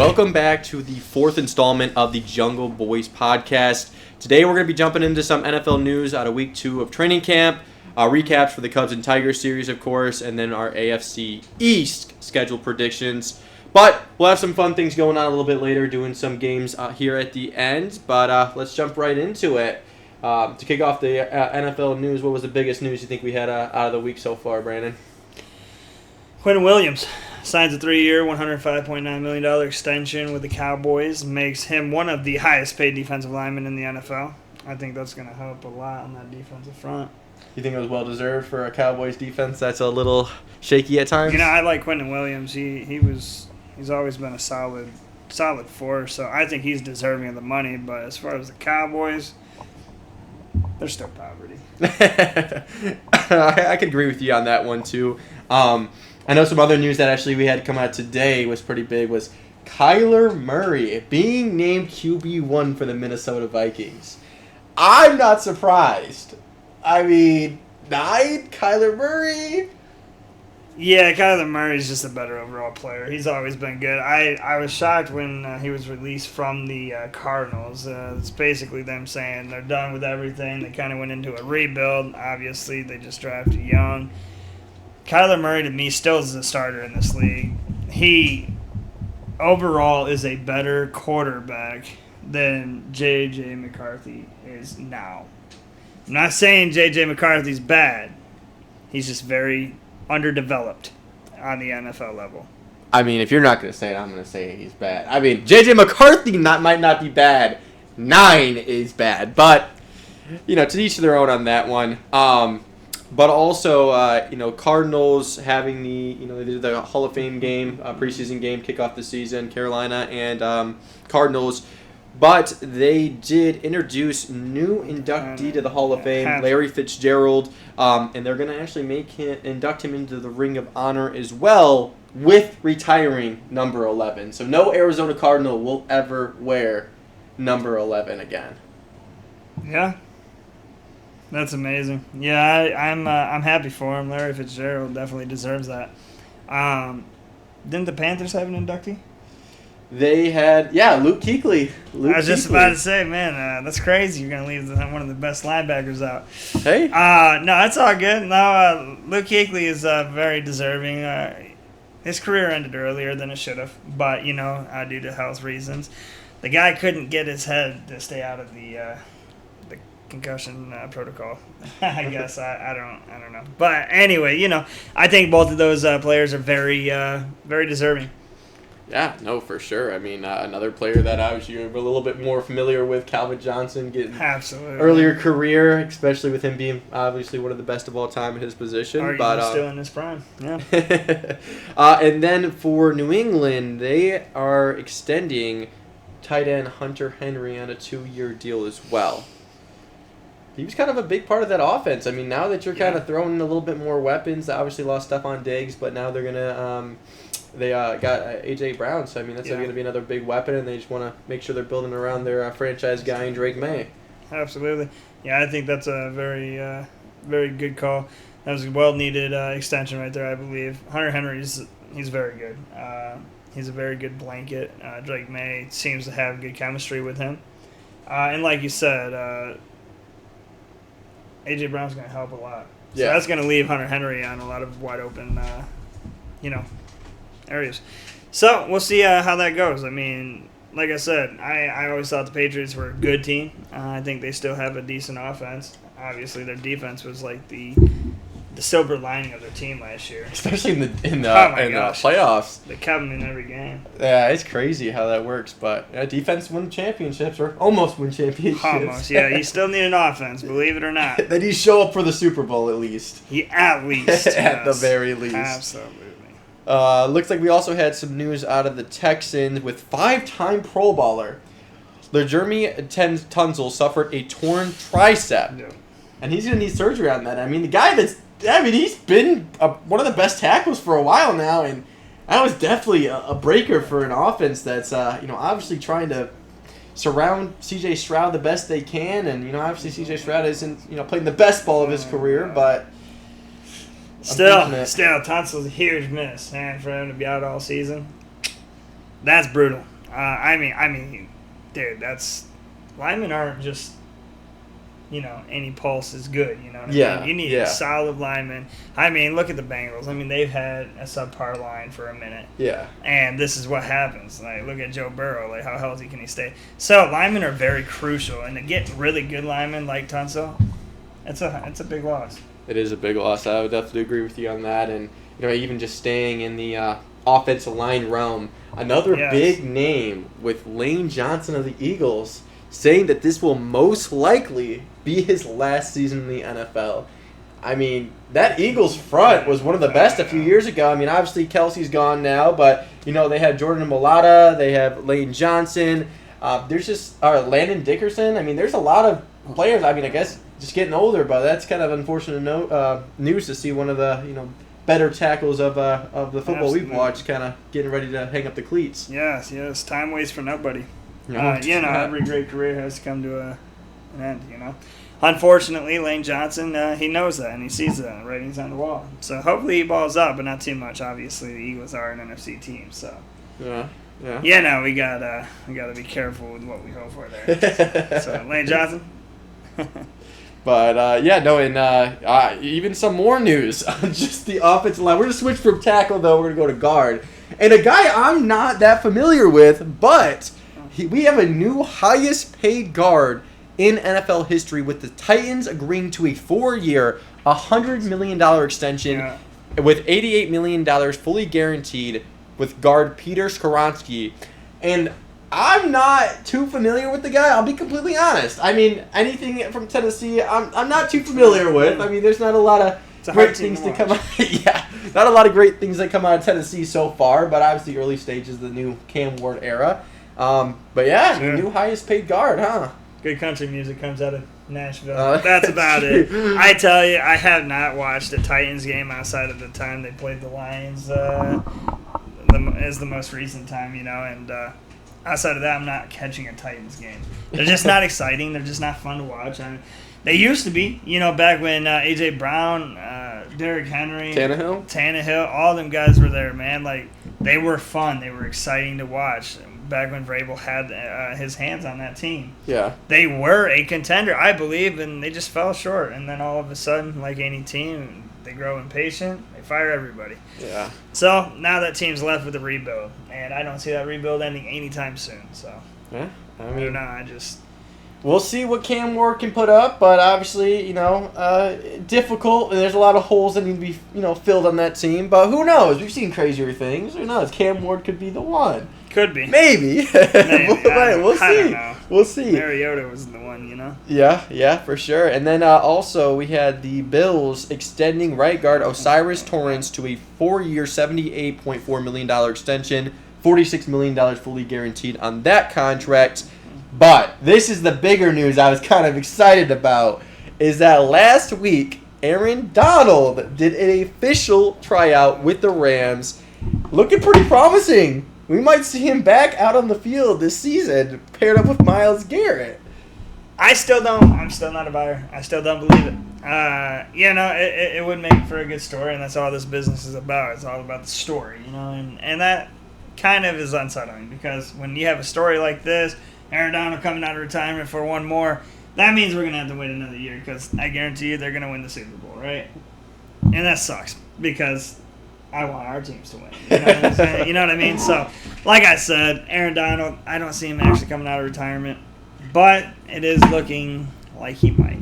Welcome back to the fourth installment of the Jungle Boyz Podcast. Today we're going to be jumping into some NFL news out of week 2 of training camp, recaps for the Cubs and Tigers series, of course, and then our AFC East schedule predictions. But we'll have some fun things going on a little bit later, doing some games here at the end. But let's jump right into it. To kick off the NFL news, what was the biggest news you think we had out of the week so far, Brandon? Quentin Williams signs a 3-year, $105.9 million extension with the Cowboys. Makes him one of the highest-paid defensive linemen in the NFL. I think that's going to help a lot on that defensive front. You think it was well-deserved for a Cowboys defense that's a little shaky at times? You know, I like Quentin Williams. He's always been a solid force, so I think he's deserving of the money. But as far as the Cowboys, they're still poverty. I could agree with you on that one, too. I know some other news that actually we had come out today was pretty big, was Kyler Murray being named QB1 for the Minnesota Vikings. I'm not surprised. I mean, Kyler Murray? Yeah, Kyler Murray's just a better overall player. He's always been good. I was shocked when he was released from the Cardinals. It's basically them saying they're done with everything. They kind of went into a rebuild. Obviously, they just drafted young. Kyler Murray, to me, still is a starter in this league. He, overall, is a better quarterback than J.J. McCarthy is now. I'm not saying J.J. McCarthy's bad. He's just very underdeveloped on the NFL level. I mean, if you're not going to say it, I'm going to say he's bad. I mean, J.J. McCarthy might not be bad. 9 is bad. But, to each their own on that one. But also, Cardinals having they did the Hall of Fame game, preseason game, kick off the season, Carolina and Cardinals. But they did introduce new inductee to the Hall of Fame, Larry Fitzgerald, and they're going to actually induct him into the Ring of Honor as well, with retiring number 11. So no Arizona Cardinal will ever wear number 11 again. Yeah. That's amazing. Yeah, I'm happy for him. Larry Fitzgerald definitely deserves that. Didn't the Panthers have an inductee? They had, Luke Kuechly. I was just about to say, man, that's crazy. You're going to leave one of the best linebackers out. Hey? No, that's all good. No, Luke Kuechly is very deserving. His career ended earlier than it should have, but, due to health reasons. The guy couldn't get his head to stay out of the concussion protocol. I guess I don't know. But anyway, I think both of those players are very deserving. Yeah, no, for sure. I mean, another player that obviously you're a little bit more familiar with, Calvin Johnson, getting absolutely earlier career, especially with him being obviously one of the best of all time in his position. But still in his prime. Yeah. And then for New England, they are extending tight end Hunter Henry on a 2-year deal as well. He was kind of a big part of that offense. I mean, now that you're kind of throwing a little bit more weapons, they obviously lost Stephon Diggs, but now they're going to they got A.J. Brown. So, I mean, that's going to be another big weapon, and they just want to make sure they're building around their franchise guy in Drake May. Absolutely. Yeah, I think that's a very, very good call. That was a well-needed extension right there, I believe. Hunter Henry, he's very good. He's a very good blanket. Drake May seems to have good chemistry with him. And like you said, A.J. Brown's going to help a lot. So that's going to leave Hunter Henry on a lot of wide open, areas. So we'll see how that goes. I mean, like I said, I always thought the Patriots were a good team. I think they still have a decent offense. Obviously, their defense was like the silver lining of their team last year. Especially in the playoffs. They kept them in every game. Yeah, it's crazy how that works. But defense win championships, or almost win championships. Almost, yeah. You still need an offense, believe it or not. Then you show up for the Super Bowl at least. At least. At the very least. Absolutely. Looks like we also had some news out of the Texans with 5-time Pro Bowler. Jeremy Tunzel suffered a torn tricep. Yeah. And he's going to need surgery on that. I mean, the guy he's been one of the best tackles for a while now, and that was definitely a breaker for an offense that's, obviously trying to surround C.J. Stroud the best they can, and, obviously C.J. Stroud isn't, playing the best ball of his career, but... Still, Tunsil's a huge miss, and for him to be out all season, that's brutal. I mean, dude, linemen aren't just, any pulse is good. You know what I mean? You need a solid lineman. I mean, look at the Bengals. I mean, they've had a subpar line for a minute. Yeah. And this is what happens. Like, look at Joe Burrow. Like, how healthy can he stay? So linemen are very crucial, and to get really good linemen like Tunsil, it's a big loss. It is a big loss. I would definitely agree with you on that. And even just staying in the offensive line realm, another big name with Lane Johnson of the Eagles saying that this will most likely be his last season in the NFL. I mean, that Eagles front was one of the best a few years ago. I mean, obviously Kelsey's gone now, but they had Jordan Mailata, they have Lane Johnson. There's just Landon Dickerson. I mean, there's a lot of players. I mean, I guess just getting older, but that's kind of unfortunate news to see one of the better tackles of the football we've watched kind of getting ready to hang up the cleats. Yes. Time waits for nobody. Every great career has come to an end. Unfortunately, Lane Johnson, he knows that and he sees that. Writing's on the wall. So hopefully he balls up, but not too much. Obviously, the Eagles are an NFC team, so yeah. We gotta be careful with what we hope for there. So Lane Johnson. But, even some more news on just the offensive line. We're going to switch from tackle, though. We're going to go to guard. And a guy I'm not that familiar with, but we have a new highest-paid guard in NFL history with the Titans agreeing to a 4-year, $100 million extension with $88 million fully guaranteed with guard Peter Skoronski. And I'm not too familiar with the guy. I'll be completely honest. I mean, anything from Tennessee, I'm not too familiar with. I mean, there's not a lot of great things to come out. Not a lot of great things that come out of Tennessee so far, but obviously early stages of the new Cam Ward era. New highest paid guard, huh? Good country music comes out of Nashville. That's about it. I tell you, I have not watched a Titans game outside of the time they played the Lions. Is the most recent time, and. Outside of that, I'm not catching a Titans game. They're just not exciting. They're just not fun to watch. I mean, they used to be, back when A.J. Brown, Derrick Henry, Tannehill, all them guys were there, man. Like, they were fun. They were exciting to watch. Back when Vrabel had his hands on that team. Yeah. They were a contender, I believe, and they just fell short. And then all of a sudden, like any team, they grow impatient. They fire everybody. Yeah. So now that team's left with a rebuild, and I don't see that rebuild ending anytime soon. So. Yeah. I mean, we'll see what Cam Ward can put up, but obviously, difficult, and there's a lot of holes that need to be, filled on that team. But who knows? We've seen crazier things. Who knows? Cam Ward could be the one. Could be. Maybe. We'll see. I don't know. We'll see. Mariota was the one, Yeah, for sure. And then also we had the Bills extending right guard Osiris Torrance to a 4-year, $78.4 million extension, $46 million fully guaranteed on that contract. But this is the bigger news I was kind of excited about, is that last week Aaron Donald did an official tryout with the Rams. Looking pretty promising. We might see him back out on the field this season, paired up with Myles Garrett. I'm still not a buyer. I still don't believe it. It would make for a good story, and that's all this business is about. It's all about the story, and that kind of is unsettling, because when you have a story like this, Aaron Donald coming out of retirement for one more, that means we're going to have to wait another year, because I guarantee you they're going to win the Super Bowl, right? And that sucks, because I want our teams to win. You know what I'm saying? You know what I mean? So, like I said, Aaron Donald, I don't see him actually coming out of retirement, but it is looking like he might.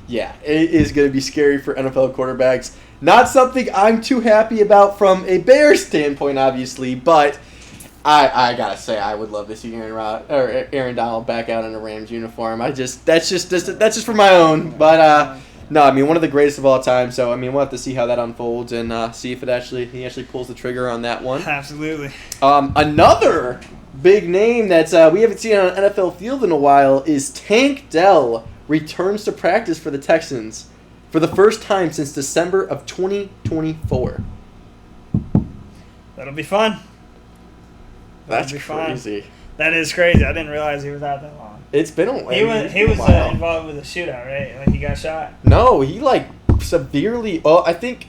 Yeah, it is going to be scary for NFL quarterbacks. Not something I'm too happy about from a Bears standpoint, obviously, but I gotta say I would love to see Aaron Donald back out in a Rams uniform. That's just for my own, but. No, I mean, one of the greatest of all time. So, I mean, we'll have to see how that unfolds and see if he actually pulls the trigger on that one. Absolutely. Another big name that we haven't seen on an NFL field in a while is Tank Dell returns to practice for the Texans for the first time since December of 2024. That'll be fun. That's crazy. That is crazy. I didn't realize he was out that long. It's been a while. He was involved with a shootout, right? Like, he got shot? No, he, severely... Oh, I think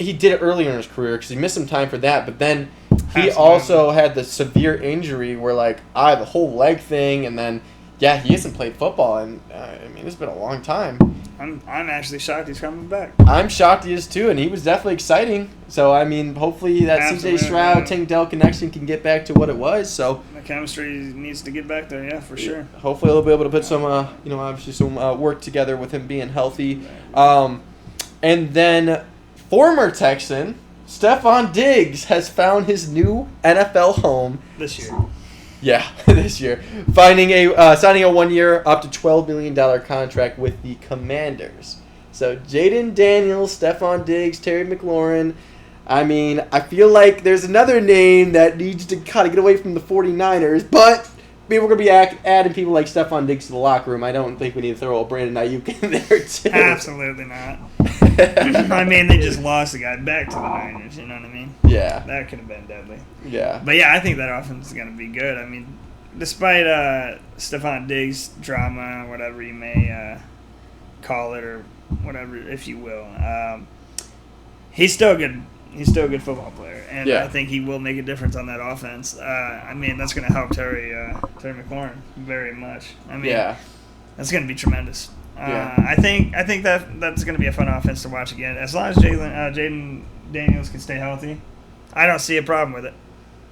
he did it earlier in his career because he missed some time for that. But then he also had the severe injury where, like, the whole leg thing, and then, yeah, he hasn't played football, and, I mean, it's been a long time. I'm actually shocked he's coming back. I'm shocked he is, too, and he was definitely exciting. So, I mean, hopefully that C.J. Stroud, Tank Dell connection can get back to what it was, so. The chemistry needs to get back there, yeah, for sure. Hopefully they'll be able to put some, obviously some work together with him being healthy. And then former Texan Stephon Diggs has found his new NFL home this year. Yeah, this year, signing a 1 year, up to $12 million contract with the Commanders. So Jaden Daniels, Stephon Diggs, Terry McLaurin. I mean, I feel like there's another name that needs to kind of get away from the 49ers, but people are going to be adding people like Stephon Diggs to the locker room. I don't think we need to throw a Brandon Ayuk in there, too. Absolutely not. I mean, they just lost the guy back to the Niners, you know what I mean? Yeah. That could have been deadly. Yeah. But, yeah, I think that offense is going to be good. I mean, despite Stephon Diggs' drama, whatever you may call it or whatever, if you will, he's still good. He's still a good football player, and I think he will make a difference on that offense. I mean, that's going to help Terry McLaurin very much. I mean, that's going to be tremendous. I think that's going to be a fun offense to watch again. As long as Jaden Daniels can stay healthy, I don't see a problem with it.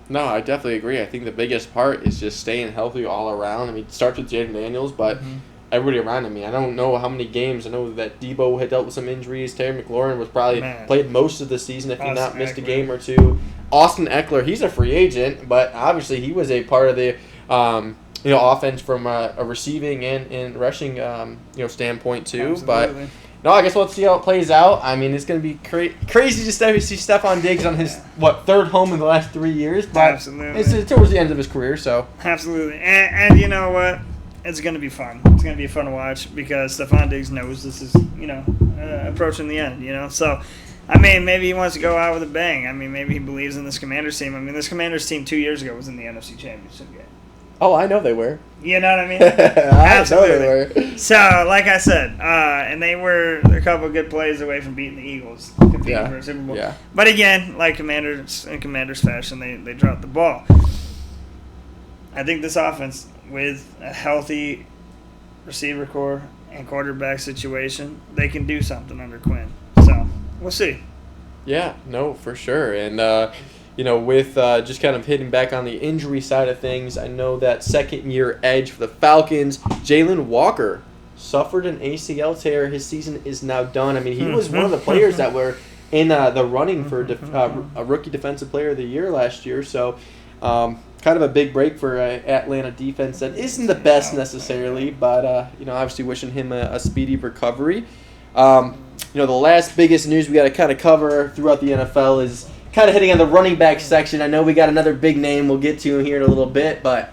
No, I definitely agree. I think the biggest part is just staying healthy all around. I mean, it starts with Jaden Daniels, but everybody around him. I don't know how many games. I know that Debo had dealt with some injuries. Terry McLaurin was probably played most of the season, if he not missed a game or two. Austin Eckler, he's a free agent, but obviously he was a part of the offense from a receiving and rushing standpoint too. Absolutely. But no, I guess we'll see how it plays out. I mean, it's going to be crazy to see Stephon Diggs on his third home in the last 3 years. But absolutely, it's towards the end of his career, so absolutely. And you know what? It's going to be fun. It's going to be fun to watch because Stephon Diggs knows this is, approaching the end, So, I mean, maybe he wants to go out with a bang. I mean, maybe he believes in this Commanders team. I mean, this Commanders team 2 years ago was in the NFC Championship game. Oh, I know they were. You know what I mean? Absolutely. I know they were. So, like I said, and they were a couple of good plays away from beating the Eagles, competing for a Super Bowl. Yeah. But again, like Commanders in Commanders fashion, they dropped the ball. I think this offense, with a healthy receiver core and quarterback situation, they can do something under Quinn. So, we'll see. Yeah, no, for sure. And, with just kind of hitting back on the injury side of things, I know that second-year edge for the Falcons, Jalen Walker, suffered an ACL tear. His season is now done. I mean, he was one of the players that were in the running for a Rookie Defensive Player of the Year last year. So, kind of a big break for Atlanta defense that isn't the best necessarily, but, obviously wishing him a speedy recovery. The last biggest news we got to kind of cover throughout the NFL is kind of hitting on the running back section. I know we got another big name we'll get to here in a little bit, but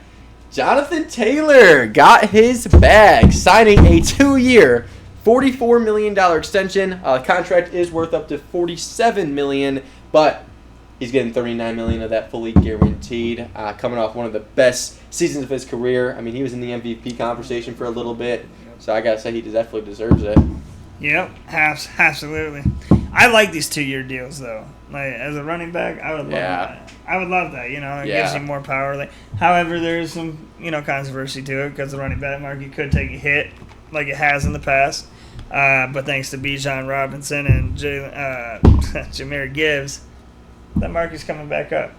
Jonathan Taylor got his bag, signing a 2-year, $44 million extension. Contract is worth up to $47 million, but he's getting $39 million of that fully guaranteed, coming off one of the best seasons of his career. I mean, he was in the MVP conversation for a little bit, so I got to say he definitely deserves it. Yep, absolutely. I like these 2-year deals, though. Like, as a running back, I would love that. I would love that, It gives you more power. However, there's some, controversy to it because the running back market could take a hit like it has in the past. But thanks to Bijan Robinson and Jahmyr Gibbs, that market's coming back up.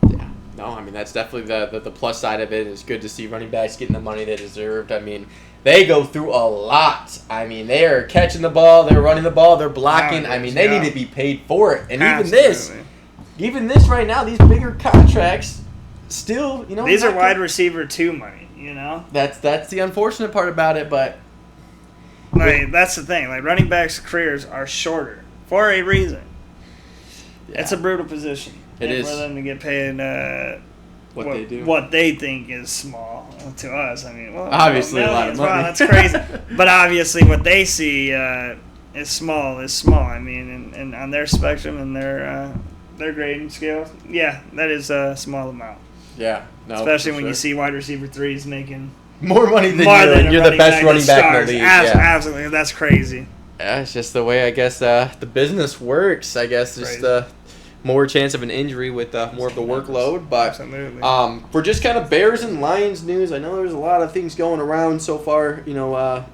Yeah. No, I mean, that's definitely the plus side of it. It's good to see running backs getting the money they deserved. I mean, they go through a lot. I mean, they are catching the ball, they're running the ball, they're blocking. I mean, they need to be paid for it. And even this right now, these bigger contracts, still, these are wide receiver 2 money, That's the unfortunate part about it, but that's the thing. Like, running backs' careers are shorter for a reason. Yeah. It's a brutal position. It is. For them to get paid they do. What they think is small to us. I mean, obviously a lot of money. Wow, that's crazy. But obviously what they see is small. I mean, and on their spectrum and their grading scale, that is a small amount. Yeah. No, especially when you see wide receiver 3s making more money than you, and you're the best running back in the league. Absolutely. That's crazy. Yeah, it's just the way, I guess, the business works. I guess just more chance of an injury with more of the workload. But Absolutely. for just kind of Bears and Lions news, I know there's a lot of things going around so far,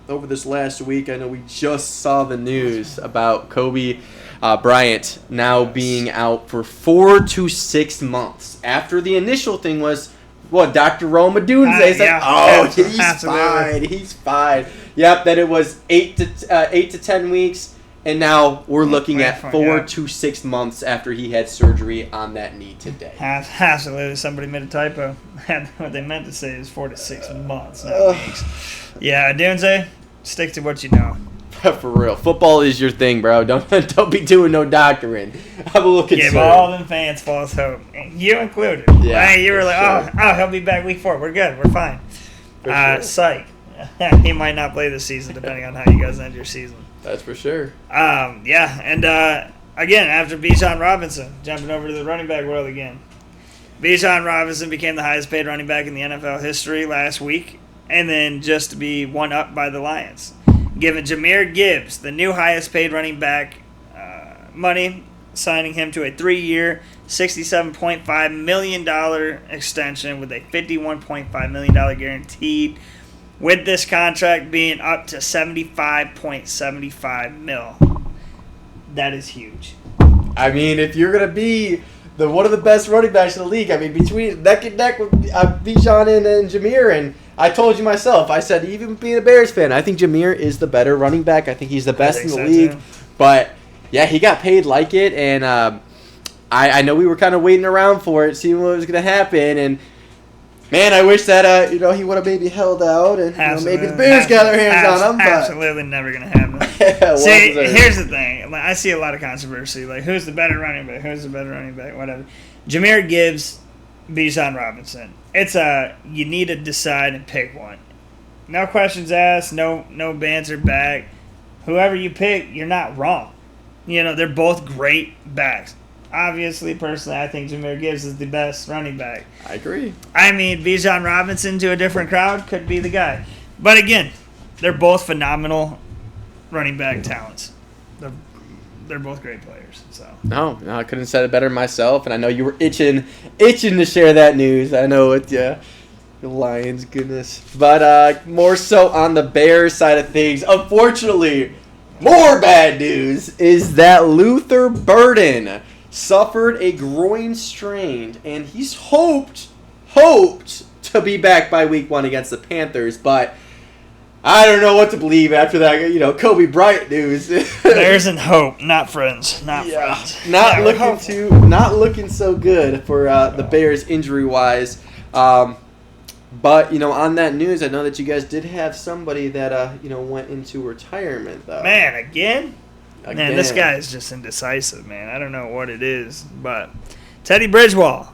over this last week. I know we just saw the news about Kobe Bryant now being out for 4 to 6 months. After the initial thing was, Dr. Roma Dunze said, yeah. he's fine. He's fine. Yep, that it was 8 to 10 weeks. And now we're looking at 4 to 6 months after he had surgery on that knee today. Absolutely. Somebody made a typo. What they meant to say is 4 to 6 months, not weeks. Yeah, Dunze, stick to what you know. For real. Football is your thing, bro. Don't be doing no doctoring. I'm a little concerned. Give all them fans false hope. You included. Yeah, you were like, sure. he'll be back week 4. We're good. We're fine. Sure. Psych. He might not play this season, depending on how you guys end your season. That's for sure. Yeah, and again, after Bijan Robinson, jumping over to the running back world again. Bijan Robinson became the highest paid running back in the NFL history last week, and then just to be one up by the Lions. Giving Jahmyr Gibbs the new highest paid running back money, signing him to a 3-year, $67.5 million extension with a $51.5 million guaranteed, with this contract being up to $75.75 mil. That is huge. I mean, if you're going to be one of the best running backs in the league, I mean, between neck and neck with Bijan and Jahmyr, and I told you myself, I said, even being a Bears fan, I think Jahmyr is the better running back. I think he's the best in the league. Too. But, yeah, he got paid like it, and I know we were kind of waiting around for it, seeing what was going to happen, and man, I wish that he would have maybe held out, and maybe the Bears got their hands on him. But Absolutely never going to happen. See, here's the thing. I see a lot of controversy. Like, who's the better running back? Who's the better running back? Whatever. Jahmyr Gibbs, Bijan Robinson. It's you need to decide and pick one. No questions asked. No banter back. Whoever you pick, you're not wrong. They're both great backs. Obviously, personally, I think Jahmyr Gibbs is the best running back. I agree. I mean, Bijan Robinson to a different crowd could be the guy. But again, they're both phenomenal running back talents. They're both great players. So No, I couldn't have said it better myself, and I know you were itching to share that news. I know it, yeah. The Lions, goodness. But more so on the Bears side of things, unfortunately, more bad news is that Luther Burden suffered a groin strain, and he's hoped to be back by week 1 against the Panthers, but I don't know what to believe after that, Kobe Bryant news. Bears and hope, not friends. Friends. Not looking so good for the Bears injury-wise. But, on that news, I know that you guys did have somebody that, went into retirement, though. Man, again? Man, this guy is just indecisive, man. I don't know what it is, but Teddy Bridgewater.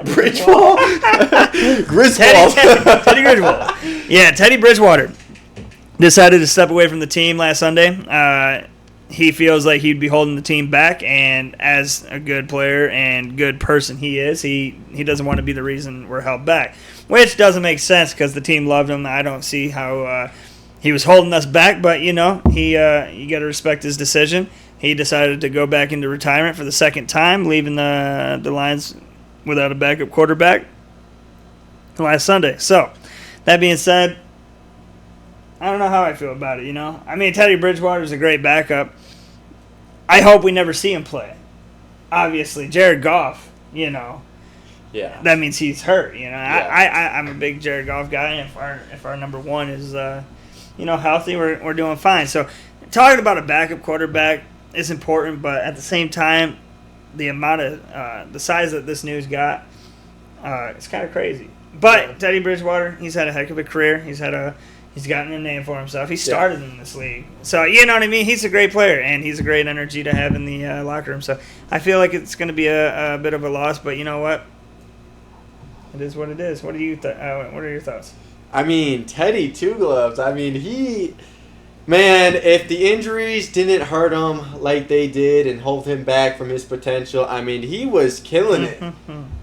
Bridgewater? Teddy Bridgewater. Yeah, Teddy Bridgewater decided to step away from the team last Sunday. He feels like he'd be holding the team back, and as a good player and good person he is, he doesn't want to be the reason we're held back, which doesn't make sense because the team loved him. I don't see how he was holding us back, but you got to respect his decision. He decided to go back into retirement for the second time, leaving the Lions without a backup quarterback last Sunday. So, that being said, I don't know how I feel about it, I mean, Teddy Bridgewater is a great backup. I hope we never see him play. Obviously, Jared Goff, Yeah. that means he's hurt, Yeah. I'm a big Jared Goff guy, and if our number one is healthy, we're doing fine. So, talking about a backup quarterback is important, but at the same time, the amount of the size that this news got, it's kind of crazy. But Teddy Bridgewater, he's had a heck of a career. He's gotten a name for himself. He started in this league, so you know what I mean. He's a great player, and he's a great energy to have in the locker room. So I feel like it's going to be a bit of a loss, but you know what? It is what it is. What are your thoughts? I mean, Teddy Two Gloves. I mean, if the injuries didn't hurt him like they did and hold him back from his potential, I mean, he was killing it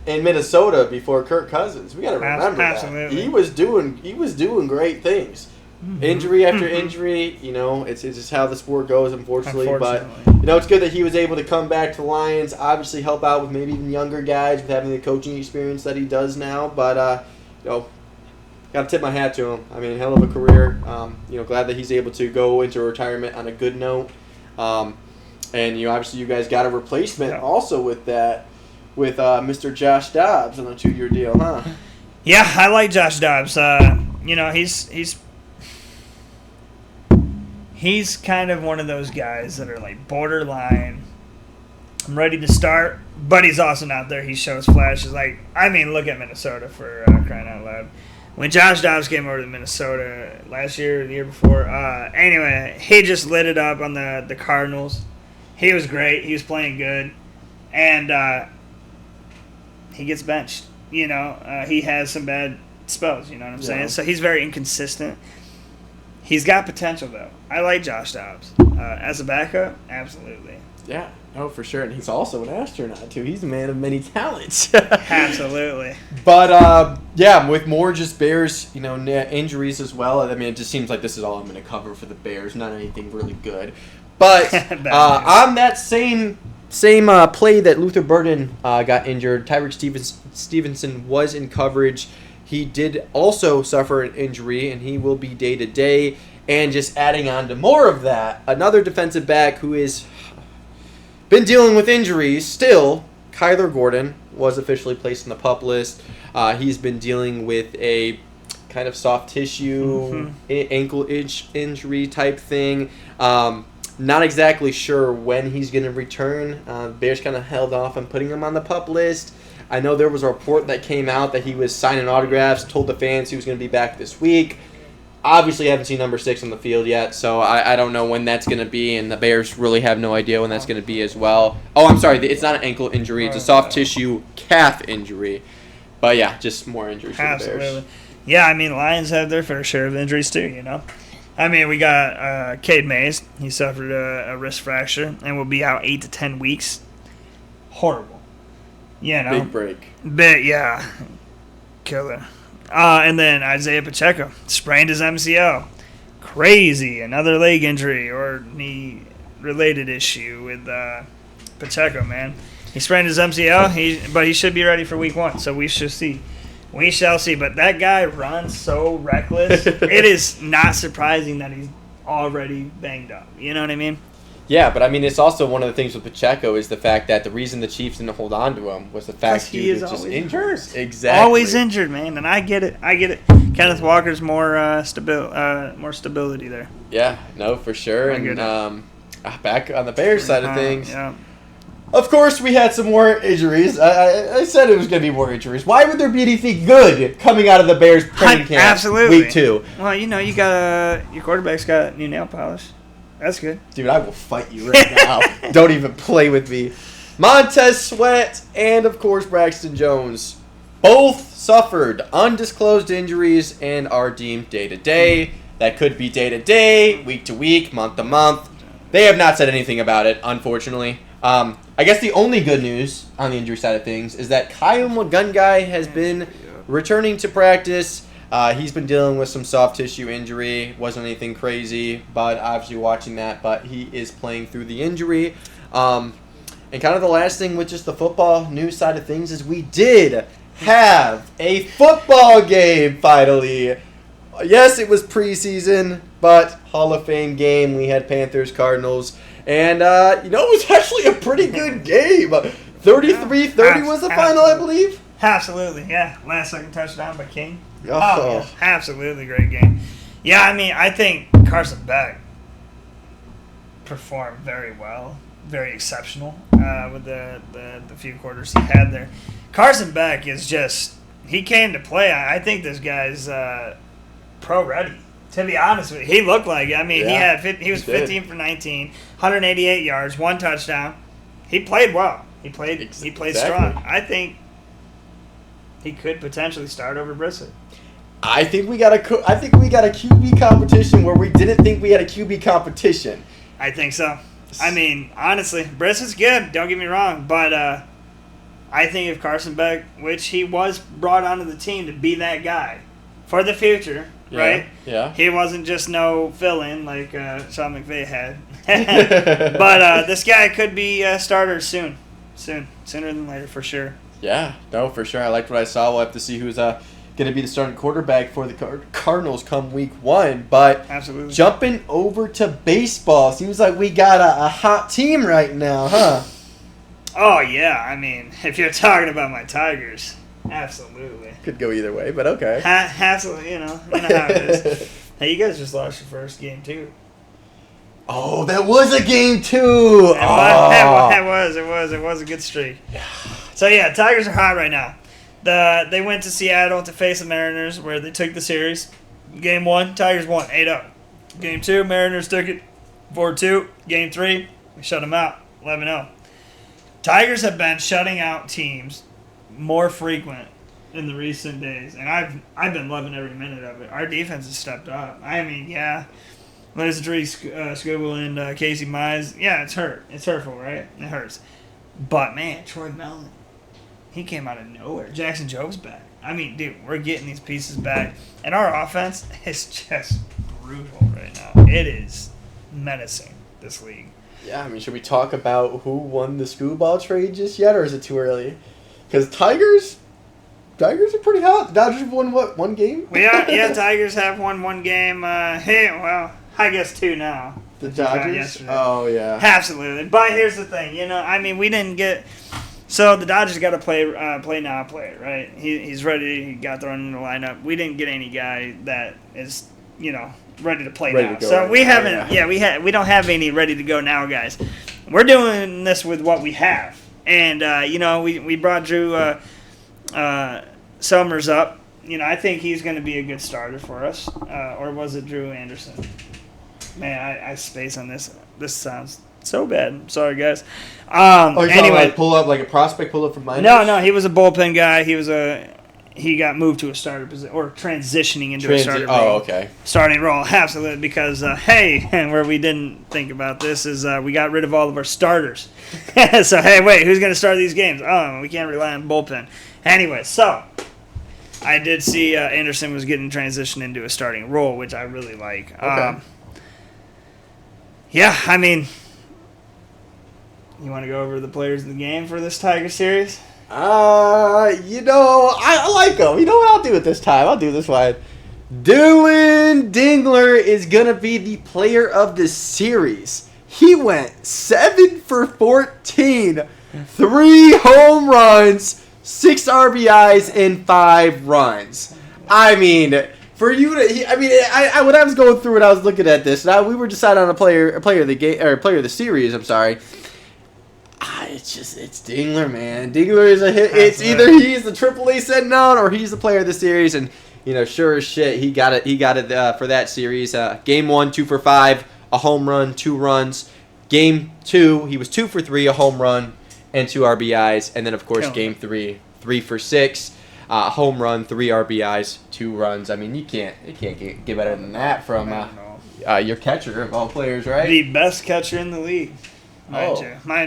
in Minnesota before Kirk Cousins. We got to remember Absolutely. that. He was doing great things Injury after injury, it's just how the sport goes, unfortunately. But, it's good that he was able to come back to the Lions, obviously help out with maybe even younger guys with having the coaching experience that he does now. But, got to tip my hat to him. I mean, hell of a career. Glad that he's able to go into retirement on a good note. And, obviously you guys got a replacement also with that, with Mr. Josh Dobbs on a 2-year deal, huh? Yeah, I like Josh Dobbs. He's kind of one of those guys that are like borderline. I'm ready to start, but he's also not there. He shows flashes. Look at Minnesota for crying out loud. When Josh Dobbs came over to Minnesota last year, or the year before, anyway, he just lit it up on the Cardinals. He was great. He was playing good, and he gets benched. He has some bad spells. You know what I'm saying? So he's very inconsistent. He's got potential, though. I like Josh Dobbs. As a backup, absolutely. Yeah, no, for sure. And he's also an astronaut, too. He's a man of many talents. Absolutely. But, with more just Bears, injuries as well. I mean, it just seems like this is all I'm going to cover for the Bears. Not anything really good. But on that same play that Luther Burden got injured, Tyreek Stevenson was in coverage. He did also suffer an injury, and he will be day-to-day. And just adding on to more of that, another defensive back who has been dealing with injuries still, Kyler Gordon, was officially placed on the PUP list. He's been dealing with a kind of soft tissue, ankle injury type thing. Not exactly sure when he's going to return. Bears kind of held off on putting him on the PUP list. I know there was a report that came out that he was signing autographs, told the fans he was going to be back this week. Obviously, I haven't seen number 6 on the field yet, so I don't know when that's going to be, and the Bears really have no idea when that's going to be as well. Oh, I'm sorry, it's not an ankle injury. It's a soft tissue calf injury. But, yeah, just more injuries for the Bears. Yeah, I mean, Lions have their fair share of injuries too, I mean, we got Cade Mays. He suffered a wrist fracture and will be out 8 to 10 weeks. Horrible. Big break. Yeah. Killer. And then Isaiah Pacheco sprained his MCL. Crazy. Another leg injury or knee-related issue with Pacheco, man. He sprained his MCL, but he should be ready for week 1, so we shall see. We shall see. But that guy runs so reckless. It is not surprising that he's already banged up. You know what I mean? Yeah, but I mean, it's also one of the things with Pacheco is the fact that the reason the Chiefs didn't hold on to him was the fact he was just injured. Exactly. Always injured, man, and I get it. Kenneth Walker's more stability there. Yeah, no, for sure. And back on the Bears side of things. Yeah. Of course, we had some more injuries. I said it was going to be more injuries. Why would there be anything good coming out of the Bears training camp? Absolutely. Week 2. Well, you got your quarterback's got new nail polish. That's good. Dude, I will fight you right now. Don't even play with me. Montez Sweat and, of course, Braxton Jones both suffered undisclosed injuries and are deemed day-to-day. That could be day-to-day, week-to-week, month-to-month. They have not said anything about it, unfortunately. I guess the only good news on the injury side of things is that Kyle Magungai has been returning to practice. He's been dealing with some soft tissue injury. Wasn't anything crazy, but obviously watching that. But he is playing through the injury. And kind of the last thing with just the football news side of things is we did have a football game finally. Yes, it was preseason, but Hall of Fame game. We had Panthers, Cardinals. And, it was actually a pretty good game. 33-30 was the final, I believe. Absolutely, yeah. Last second touchdown by King. Oh, yeah. Absolutely great game. Yeah, I mean, I think Carson Beck performed very well, very exceptional with the few quarters he had there. Carson Beck is just, he came to play. I think this guy's pro ready. To be honest with you, he looked like it. I mean, he was 15 for 19, 188 yards, 1 touchdown. He played well. He played strong. I think he could potentially start over Brissett. I think we got a QB competition where we didn't think we had a QB competition. I think so. I mean, honestly, Brissett's good. Don't get me wrong, but I think if Carson Beck, which he was brought onto the team to be that guy for the future, right? Yeah. He wasn't just no fill-in like Sean McVay had. But this guy could be a starter sooner than later for sure. Yeah, no, for sure. I liked what I saw. We'll have to see who's going to be the starting quarterback for the Cardinals come week 1. But absolutely, jumping over to baseball, seems like we got a hot team right now, huh? Oh, yeah. I mean, if you're talking about my Tigers, absolutely. Could go either way, but okay. Absolutely, you know how it is. Hey, you guys just lost your first game, too. Oh, that was a game, too. It was a good streak. So, yeah, Tigers are hot right now. They went to Seattle to face the Mariners, where they took the series. Game 1, Tigers won 8-0. Game 2, Mariners took it 4-2. Game 3, we shut them out 11-0. Tigers have been shutting out teams more frequent in the recent days, and I've been loving every minute of it. Our defense has stepped up. I mean, yeah, Liz Scribble and Casey Mize, yeah, it's hurtful, right? It hurts. But man, Troy Mellon, he came out of nowhere. Jackson Jobe's back. I mean, dude, we're getting these pieces back, and our offense is just brutal right now. It is menacing, this league. Yeah, I mean, should we talk about who won the Screwball trade just yet, or is it too early? Because Tigers are pretty hot. The Dodgers have won, what, one game? Yeah, Tigers have won one game. I guess 2 now. The Dodgers? Oh, yeah. Absolutely. But here's the thing, I mean, we didn't get... So the Dodgers got to play now, play it, right? He's ready. He got thrown in the lineup. We didn't get any guy that is, ready to play now. So we haven't. Yeah, we don't have any ready to go now guys. We're doing this with what we have, and we brought Drew Summers up. I think he's going to be a good starter for us. Or was it Drew Anderson? Man, I space on this. This sounds so bad. I'm sorry, guys. Anyway, pull up like a prospect pull up from minors? No, he was a bullpen guy. He got moved to a starter position or transitioning into a starter role. Oh, okay. Starting role, absolutely. Because and where we didn't think about this is we got rid of all of our starters. So hey, wait, who's going to start these games? Oh, we can't rely on bullpen. Anyway, so I did see Anderson was getting transitioned into a starting role, which I really like. Okay. Yeah, I mean. You want to go over the players in the game for this Tiger series? I like them. You know what I'll do it this time? I'll do this one. Dylan Dingler is going to be the player of the series. He went 7 for 14, 3 home runs, 6 RBIs, and 5 runs. I mean, for you to, when I was going through it, I was looking at this. We were deciding on a player of the game or player of the series. I'm sorry. It's Dingler, man. Dingler is a hit. It's either he's the AAA send down or he's the player of the series, and sure as shit, he got it for that series. Game 1, 2 for 5, a home run, 2 runs. Game 2, he was 2 for 3, a home run, and 2 RBIs, and then of course Game 3, 3 for 6, a home run, 3 RBIs, 2 runs. I mean, you can't get better than that from your catcher of all players, right? The best catcher in the league. Mind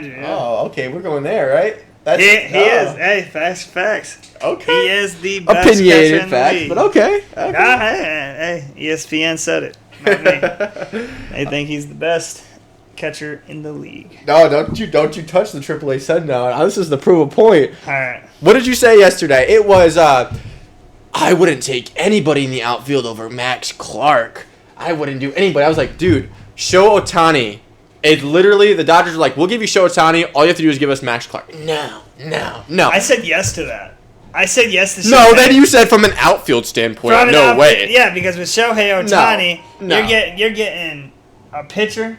you. Yeah. Oh, okay, we're going there, right? He is. Hey, facts. Okay. He is the best opinionated catcher in the league. But okay. Hey, ESPN said it, not me. They think he's the best catcher in the league. No, don't you touch the AAA send down. This is the prove a point. All right. What did you say yesterday? It was I wouldn't take anybody in the outfield over Max Clark. I wouldn't do anybody. I was like, dude, Shohei Ohtani. It literally, the Dodgers were like, we'll give you Shohei Ohtani. All you have to do is give us Max Clark. No. I said yes to that. I said yes to Shohei. No, then you said from an outfield standpoint. No way. Yeah, because with Shohei Ohtani, you're getting a pitcher,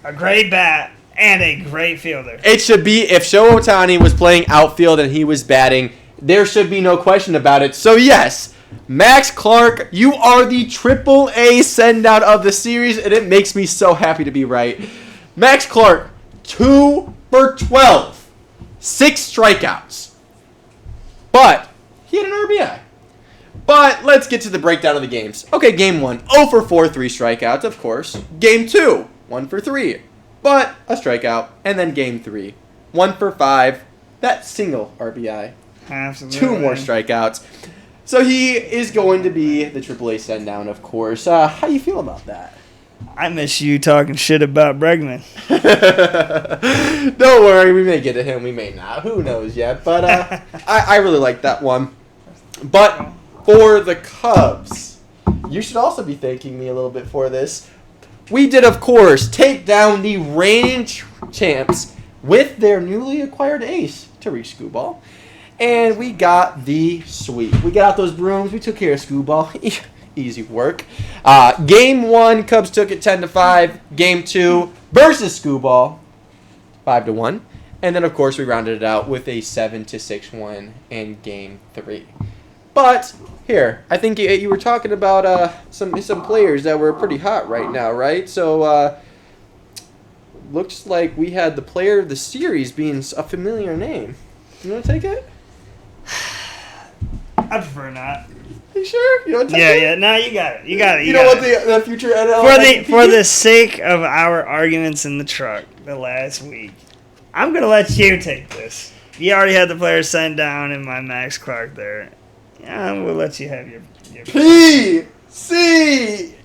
a great bat, and a great fielder. It should be, if Shohei Ohtani was playing outfield and he was batting, there should be no question about it. So yes, Max Clark, you are the AAA send-out of the series, and it makes me so happy to be right. Max Clark, 2 for 12, 6 strikeouts. But he had an RBI. But let's get to the breakdown of the games. Okay, game 1, 0 for 4, 3 strikeouts, of course. Game 2, 1 for 3, but a strikeout. And then game 3, 1 for 5, that single RBI. Absolutely. 2 more strikeouts. So he is going to be the AAA send down, of course. How do you feel about that? I miss you talking shit about Bregman. Don't worry, we may get to him, we may not. Who knows yet? But I really like that one. But for the Cubs, you should also be thanking me a little bit for this. We did, of course, take down the reigning champs with their newly acquired ace, Tariq Skubal. And we got the sweep. We got out those brooms. We took care of Skubal. Easy work. Game 1, Cubs took it 10-5. Game 2 versus Skubal, 5-1. And then, of course, we rounded it out with a 7-6 win in Game 3. But here, I think you were talking about some players that were pretty hot right now, right? So looks like we had the player of the series being a familiar name. You want to take it? I prefer not. You sure? You want to take it? Yeah. No, you got it. You got it. You know what the future NL for the sake of our arguments in the truck the last week, I'm gonna let you take this. You already had the player sent down in my Max Clark there. We'll let you have your PCA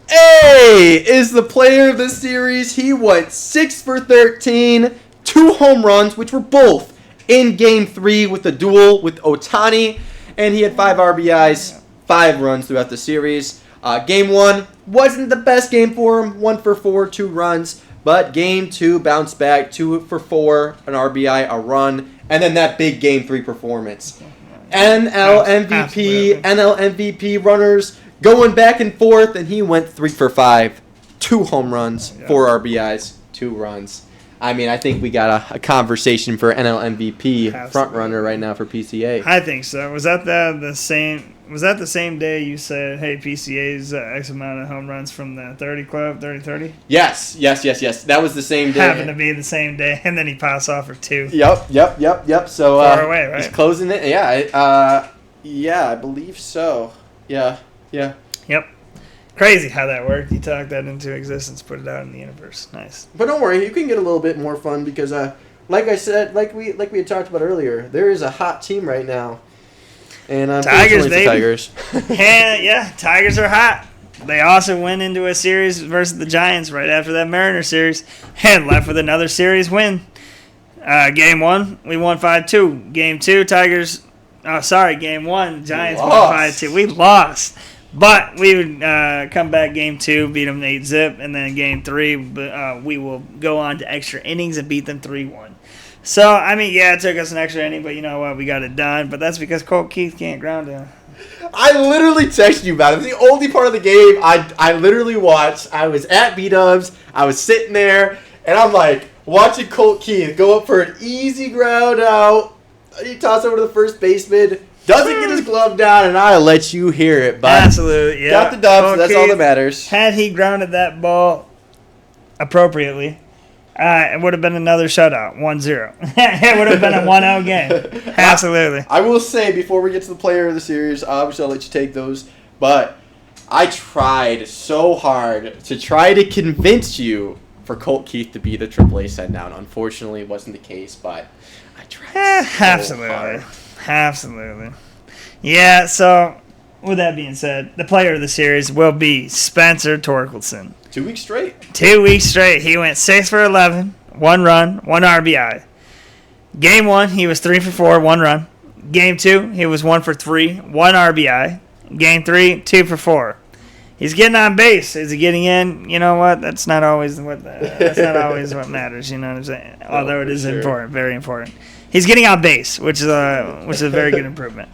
is the player of the series. He went 6 for 13, 2 home runs, which were both in Game 3 with the duel with Ohtani, and he had 5 RBIs, 5 runs throughout the series. Game 1 wasn't the best game for him, 1 for 4, 2 runs, but Game 2 bounced back, 2 for 4, an RBI, a run, and then that big Game 3 performance. NL MVP runners going back and forth, and he went 3 for 5, 2 home runs, 4 RBIs, 2 runs. I mean, I think we got a conversation for NL MVP front runner right now for PCA. I think so. Was that the same? Was that the same day you said, "Hey, PCA's X amount of home runs from the 30 club, 30-30"? Yes. That was the same day. Happened to be the same day, and then he passed off for 2. Yep. So far away, right? He's closing it. Yeah. I believe so. Yeah. Yep. Crazy how that worked. You talked that into existence, put it out in the universe. Nice. But don't worry, you can get a little bit more fun because, like I said, like we had talked about earlier, there is a hot team right now, and Tigers, baby. Tigers. yeah, Tigers are hot. They also went into a series versus the Giants right after that Mariners series, and left with another series win. Game 1, we won 5-2. Game 2, Tigers. Game 1, Giants won 5-2. We lost. But we would come back Game 2, beat them 8-zip, and then Game 3, we will go on to extra innings and beat them 3-1. So, I mean, yeah, it took us an extra inning, but you know what? We got it done. But that's because Colt Keith can't ground him. I literally texted you about it. It was the only part of the game I literally watched. I was at B-Dubs. I was sitting there, and I'm like watching Colt Keith go up for an easy ground out. He tosses over to the first baseman. Doesn't get his glove down, and I'll let you hear it. But absolutely, yeah. Got the dub, so that's all that matters. Had he grounded that ball appropriately, it would have been another shutout, 1-0. It would have been a 1-0 game. Absolutely. I will say, before we get to the player of the series, obviously I'll let you take those, but I tried so hard to try to convince you for Colt Keith to be the AAA send-down. Unfortunately, it wasn't the case, but I tried so hard. Absolutely. Yeah, so with that being said, the player of the series will be Spencer Torkelson. 2 weeks straight. 2 weeks straight. He went 6 for 11, 1 run, 1 RBI. Game 1, he was 3 for 4, 1 run. Game 2, he was 1 for 3, 1 RBI. Game 3, 2 for 4. He's getting on base. Is he getting in? You know what? That's not always what matters. You know what I'm saying? Although it is important, very important. He's getting on base, which is a very good improvement.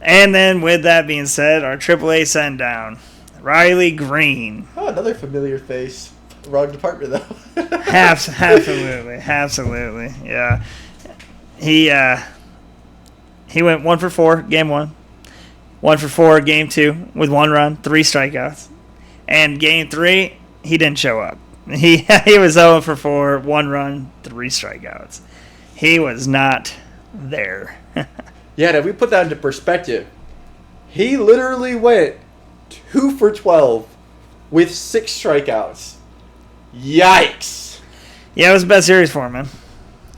And then, with that being said, our AAA send down, Riley Green. Oh, another familiar face. Wrong department though. Absolutely, yeah. He went 1 for 4, game 1. 1 for 4, game 2, with 1 run, 3 strikeouts. And game 3, he didn't show up. He was 0 for 4, 1 run, 3 strikeouts. He was not there. Yeah, if we put that into perspective, he literally went 2 for 12 with 6 strikeouts. Yikes. Yeah, it was the best series for him, man.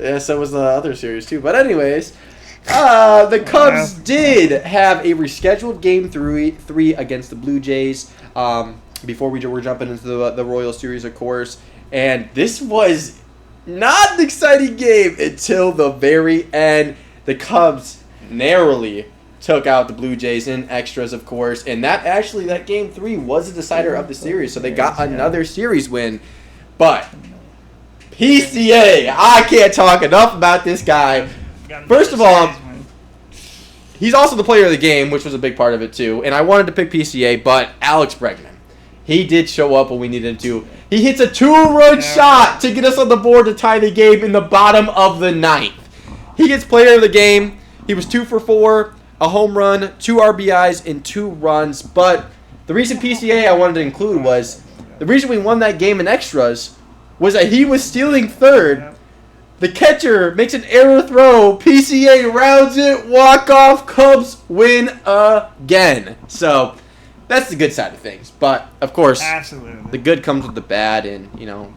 Yeah, so was the other series too. But anyways, The Cubs did have a rescheduled game 3 against the Blue Jays before we were jumping into the Royals series, of course. And this was not an exciting game until the very end. The Cubs narrowly took out the Blue Jays in extras, of course. And that game 3 was the decider of the series. So they got another series win. But PCA, I can't talk enough about this guy. First of all, he's also the player of the game, which was a big part of it too. And I wanted to pick PCA, but Alex Bregman, he did show up when we needed him to. He hits a 2-run shot to get us on the board to tie the game in the bottom of the 9th. He gets player of the game. He was 2 for 4, a home run, 2 RBIs, and 2 runs. But the reason PCA I wanted to include was the reason we won that game in extras was that he was stealing third. The catcher makes an error throw. PCA rounds it. Walk-off. Cubs win again. So that's the good side of things. But, of course, absolutely, the good comes with the bad. And,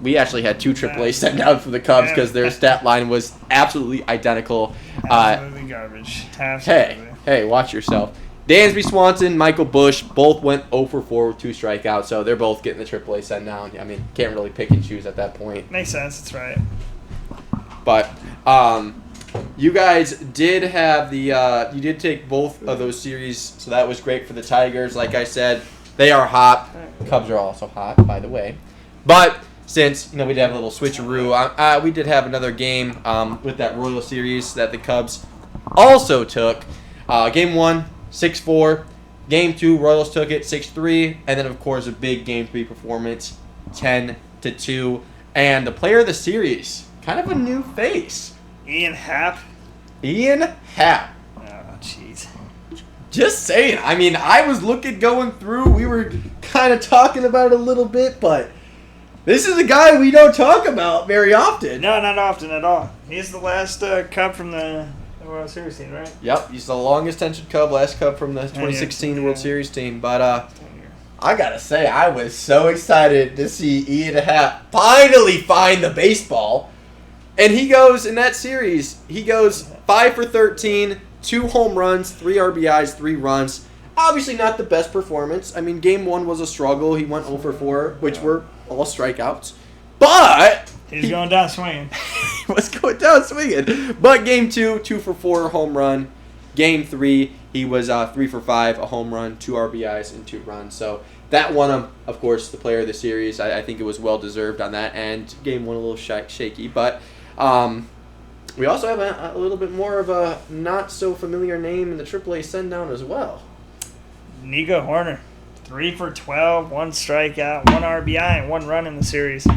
we actually had 2 AAA sent down for the Cubs because their stat line was absolutely identical. Absolutely garbage. Absolutely. Hey, watch yourself. Dansby Swanson, Michael Busch, both went 0 for 4 with 2 strikeouts. So they're both getting the AAA sent down. I mean, can't really pick and choose at that point. Makes sense. That's right. But you guys did have you did take both of those series, so that was great for the Tigers. Like I said, they are hot. Cubs are also hot, by the way. But since we did have a little switcheroo, we did have another game with that Royal series that the Cubs also took. Game 1, 6-4. Game 2, Royals took it 6-3, and then of course a big Game 3 performance, 10-2. And the player of the series, kind of a new face. Ian Happ. Oh, jeez. Just saying. I mean, I was going through. We were kind of talking about it a little bit, but this is a guy we don't talk about very often. No, not often at all. He's the last Cub from the World Series team, right? Yep, he's the longest tenured Cub, last Cub from the 2016 World Series team. But I gotta say, I was so excited to see Ian Happ finally find the baseball. And he goes, in that series, 5 for 13, 2 home runs, 3 RBIs, 3 runs. Obviously not the best performance. I mean, Game 1 was a struggle. He went 0 for 4, which were all strikeouts. But he's going down swinging. He was going down swinging. But Game 2, 2 for 4, home run. Game 3, he was 3 for 5, a home run, 2 RBIs, and 2 runs. So that won him, of course, the player of the series. I think it was well-deserved on that end. Game 1 a little shaky, but we also have a little bit more of a not-so-familiar name in the AAA send-down as well. Nico Horner, 3 for 12, 1 strikeout, 1 RBI, and 1 run in the series.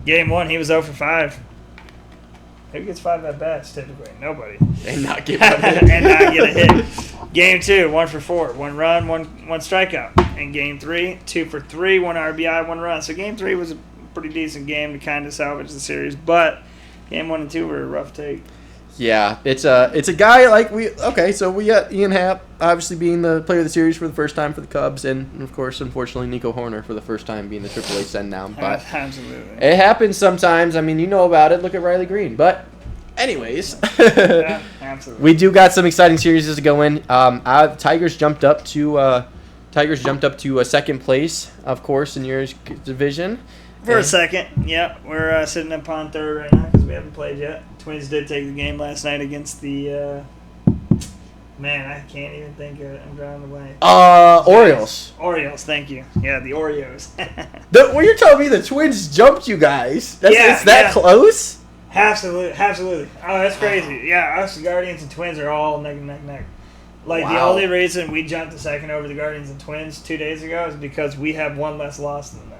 Game 1, he was 0 for 5. Who gets 5 at-bats typically? Nobody. And not get a hit. And not get a hit. Game 2, 1 for 4, 1 run, 1 strikeout. And Game 3, 2 for 3, 1 RBI, 1 run. So Game 3 was a pretty decent game to kind of salvage the series, but Game 1 and 2 were a rough take. Yeah, it's a guy like we got Ian Happ obviously being the player of the series for the first time for the Cubs, and of course, unfortunately, Nico Horner for the first time being the AAA send down. But absolutely, it happens sometimes. I mean, you know about it. Look at Riley Green. But anyways, yeah, absolutely, we do got some exciting series to go in. Tigers jumped up to second place, of course, in your division. For a second, yeah. We're sitting up on third right now because we haven't played yet. Twins did take the game last night against the, I can't even think of it. I'm drawing the blank. Orioles. Orioles, thank you. Yeah, the Oreos. Well, you're telling me the Twins jumped you guys? It's that close? Absolutely. Oh, that's crazy. Yeah, us, the Guardians, and Twins are all neck. Like, wow. The only reason we jumped a second over the Guardians and Twins 2 days ago is because we have 1 less loss than them.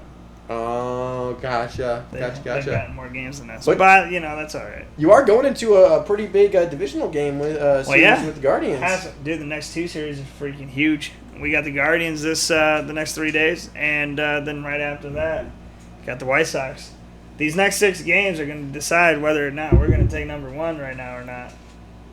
Oh, gotcha. They've gotten more games than us. But that's all right. You are going into a pretty big divisional game with with the Guardians. Dude, the next 2 series are freaking huge. We got the Guardians the next 3 days, and then right after that, got the White Sox. These next 6 games are going to decide whether or not we're going to take number 1 right now or not.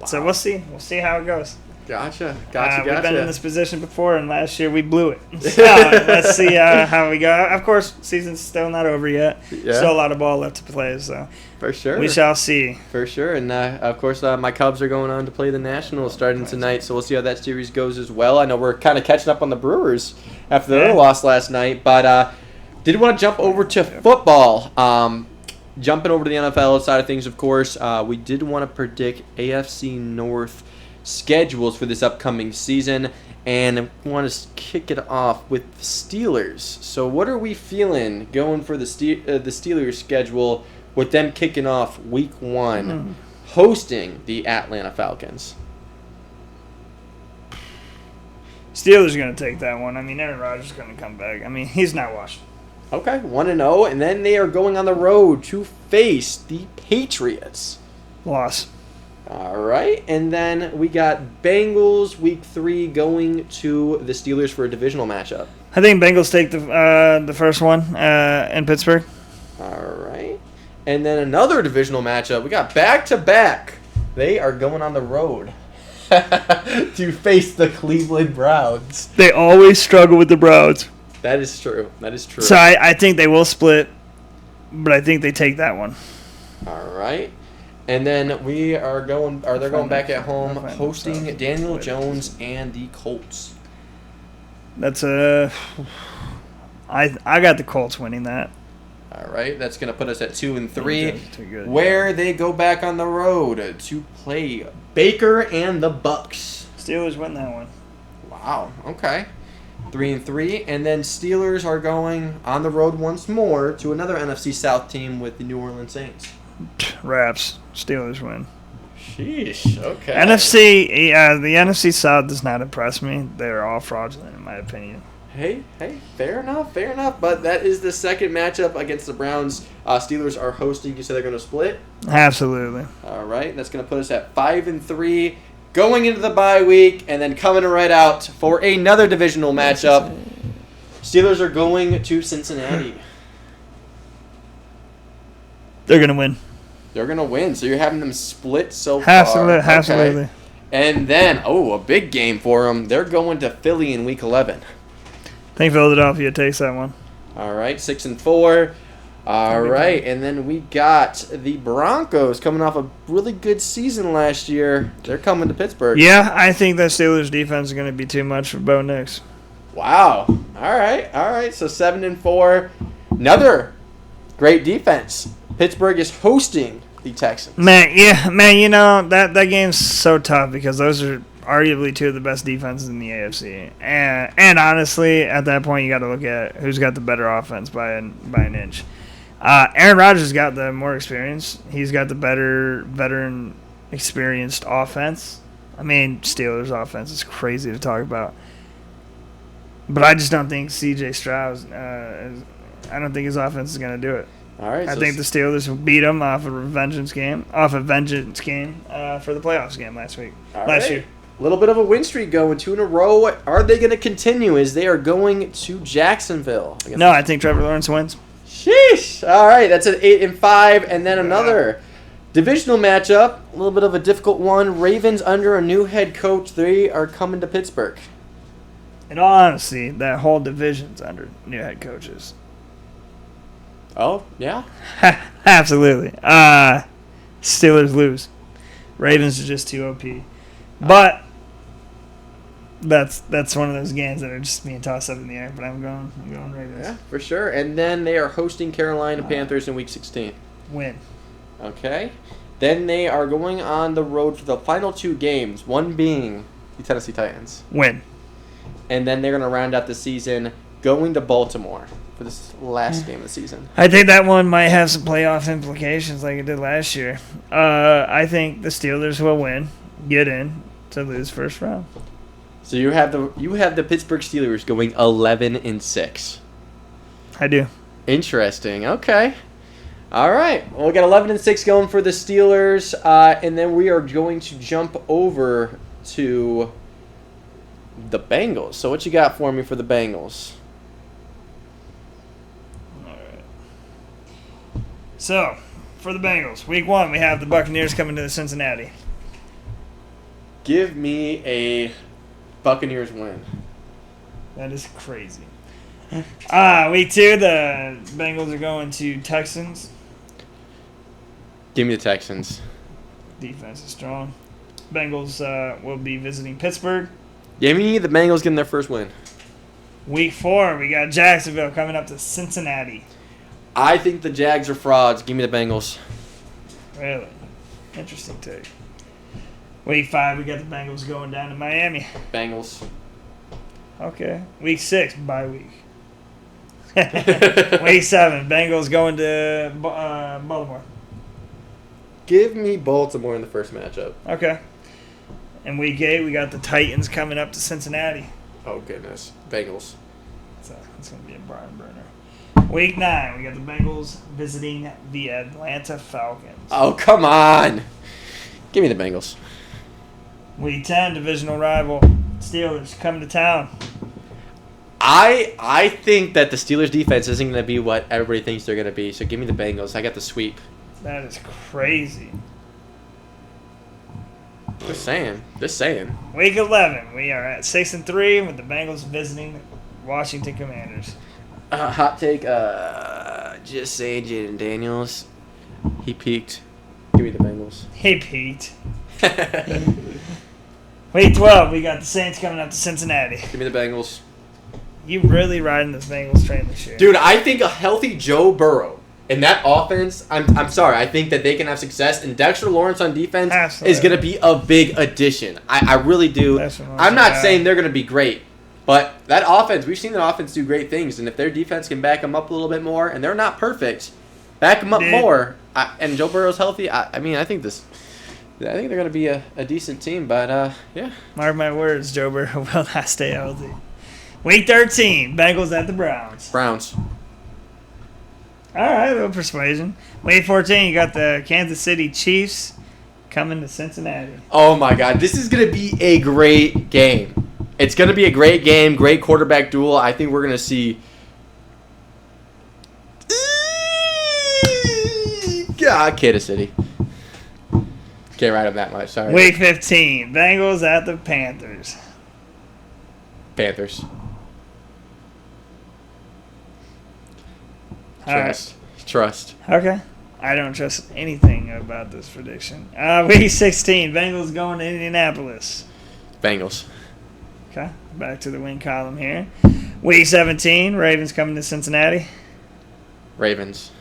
Wow. So we'll see. We'll see how it goes. Gotcha. We've been in this position before, and last year we blew it. So let's see how we go. Of course, season's still not over yet. Yeah. Still a lot of ball left to play, so for sure we shall see. For sure, and of course, my Cubs are going on to play the Nationals starting tonight, so we'll see how that series goes as well. I know we're kind of catching up on the Brewers after their loss last night, but did want to jump over to football. Jumping over to the NFL side of things, of course, we did want to predict AFC North schedules for this upcoming season, and I want to kick it off with the Steelers. So what are we feeling going for the Steelers schedule with them kicking off week 1, hosting the Atlanta Falcons? Steelers are going to take that one. I mean, Aaron Rodgers is going to come back. I mean, he's not washed. Okay, 1-0, and then they are going on the road to face the Patriots. Loss. All right, and then we got Bengals week 3 going to the Steelers for a divisional matchup. I think Bengals take the first one in Pittsburgh. All right, and then another divisional matchup. We got back-to-back. They are going on the road to face the Cleveland Browns. They always struggle with the Browns. That is true. So I think they will split, but I think they take that one. All right. And then they're going back at home hosting Daniel Jones and the Colts. That's I got the Colts winning that. All right, that's going to put us at 2-3, where they go back on the road to play Baker and the Bucks. Steelers win that one. Wow, okay. 3-3, and then Steelers are going on the road once more to another NFC South team with the New Orleans Saints. Raps. Steelers win. Sheesh, okay. the NFC South does not impress me. They're all fraudulent, in my opinion. Hey, fair enough. But that is the second matchup against the Browns. Steelers are hosting. You said they're going to split? Absolutely. All right, that's going to put us at 5-3, going into the bye week, and then coming right out for another divisional matchup. Steelers are going to Cincinnati. They're going to win. They're going to win, so you're having them split so far. Absolutely. Okay. And then, a big game for them. They're going to Philly in week 11. I think Philadelphia takes that one. All right, 6-4. All right, and then we got the Broncos coming off a really good season last year. They're coming to Pittsburgh. Yeah, I think that Steelers defense is going to be too much for Bo Nix. Wow. All right. So 7-4. Another great defense. Pittsburgh is hosting the Texans. Man, you know, that game's so tough because those are arguably two of the best defenses in the AFC. And honestly, at that point, you got to look at who's got the better offense by an inch. Aaron Rodgers got the more experience. He's got the better veteran experienced offense. I mean, Steelers' offense is crazy to talk about. But I just don't think C.J. Stroud, I don't think his offense is going to do it. All right. I think the Steelers will beat them off a vengeance game for the playoffs game last year. A little bit of a win streak going, 2 in a row. Are they going to continue as they are going to Jacksonville? No, I think Trevor Lawrence wins. Sheesh. All right, that's at 8-5, and then another divisional matchup, a little bit of a difficult one. Ravens under a new head coach. They are coming to Pittsburgh. In all honesty, that whole division's under new head coaches. Oh, yeah? Absolutely. Steelers lose. Ravens are just too OP. But that's one of those games that are just being tossed up in the air. But I'm going Ravens. Yeah, for sure. And then they are hosting Carolina Panthers in Week 16. Win. Okay. Then they are going on the road for the final 2 games, one being the Tennessee Titans. Win. And then they're going to round out the season going to Baltimore for this last game of the season. I think that one might have some playoff implications like it did last year. I think the Steelers will win, get in to lose first round. So you have the Pittsburgh Steelers going 11-6. I do. Interesting. Okay. All right. Well, we got 11-6 going for the Steelers, and then we are going to jump over to the Bengals. So what you got for me for the Bengals? All right. So, for the Bengals, week 1, we have the Buccaneers coming to Cincinnati. Give me a Buccaneers win. That is crazy. Week 2, the Bengals are going to Texans. Give me the Texans. Defense is strong. Bengals will be visiting Pittsburgh. Give me the Bengals getting their first win. Week 4, we got Jacksonville coming up to Cincinnati. I think the Jags are frauds. Give me the Bengals. Really? Interesting take. Week 5, we got the Bengals going down to Miami. Bengals. Okay. Week 6, bye week. Week 7, Bengals going to Baltimore. Give me Baltimore in the first matchup. Okay. And week 8, we got the Titans coming up to Cincinnati. Oh, goodness. Bengals. So it's going to be a barn burner. Week 9, we got the Bengals visiting the Atlanta Falcons. Oh, come on. Give me the Bengals. Week 10, divisional rival Steelers coming to town. I think that the Steelers defense isn't going to be what everybody thinks they're going to be, so give me the Bengals. I got the sweep. That is crazy. Just saying. Just saying. Week 11, we are at 6-3 with the Bengals visiting Washington Commanders. Hot take, just saying Jaden Daniels, he peaked. Give me the Bengals. Hey, Pete. Week 12, we got the Saints coming up to Cincinnati. Give me the Bengals. You really riding this Bengals train this year. Dude, I think a healthy Joe Burrow in that offense, I'm sorry, I think that they can have success, and Dexter Lawrence on defense is going to be a big addition. I really do. I'm not saying they're going to be great, but that offense, we've seen that offense do great things, and if their defense can back them up a little bit more, and they're not perfect, back them up more, and Joe Burrow's healthy, I think they're going to be a decent team, but yeah. Mark my words, Joe Burrow will not stay healthy. Week 13, Bengals at the Browns. Browns. All right, a little persuasion. Week 14, you got the Kansas City Chiefs coming to Cincinnati. Oh, my God. This is going to be a great game. It's going to be a great game, great quarterback duel. I think we're going to see... Kansas City. Can't ride them that much, sorry. Week 15, Bengals at the Panthers. Panthers. Trust. Okay. I don't trust anything about this prediction. Week 16, Bengals going to Indianapolis. Bengals. Okay. Back to the win column here. Week 17, Ravens coming to Cincinnati. Ravens.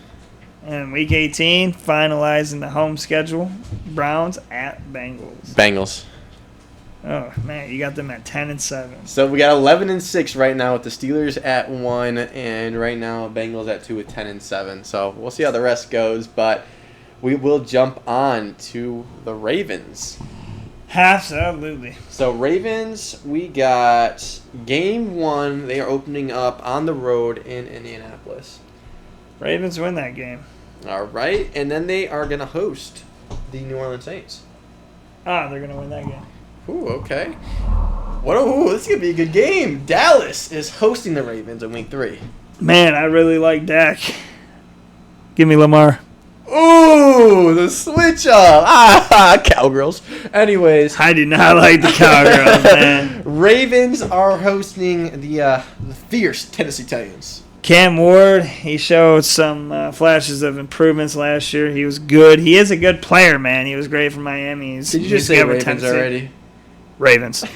And week 18, finalizing the home schedule, Browns at Bengals. Bengals. Oh, man, you got them at 10-7. So we got 11-6 right now with the Steelers at 1, and right now Bengals at 2 with 10-7. So we'll see how the rest goes, but we will jump on to the Ravens. Absolutely. So Ravens, we got game 1. They are opening up on the road in Indianapolis. Ravens win that game. All right, and then they are going to host the New Orleans Saints. They're going to win that game. Ooh, okay. This is going to be a good game. Dallas is hosting the Ravens in week 3. Man, I really like Dak. Give me Lamar. Ooh, the switch up. Cowgirls. Anyways. I do not like the Cowgirls, man. Ravens are hosting the fierce Tennessee Titans. Cam Ward, he showed some flashes of improvements last year. He was good. He is a good player, man. He was great for Miami. Did you just say Ravens already? Ravens. All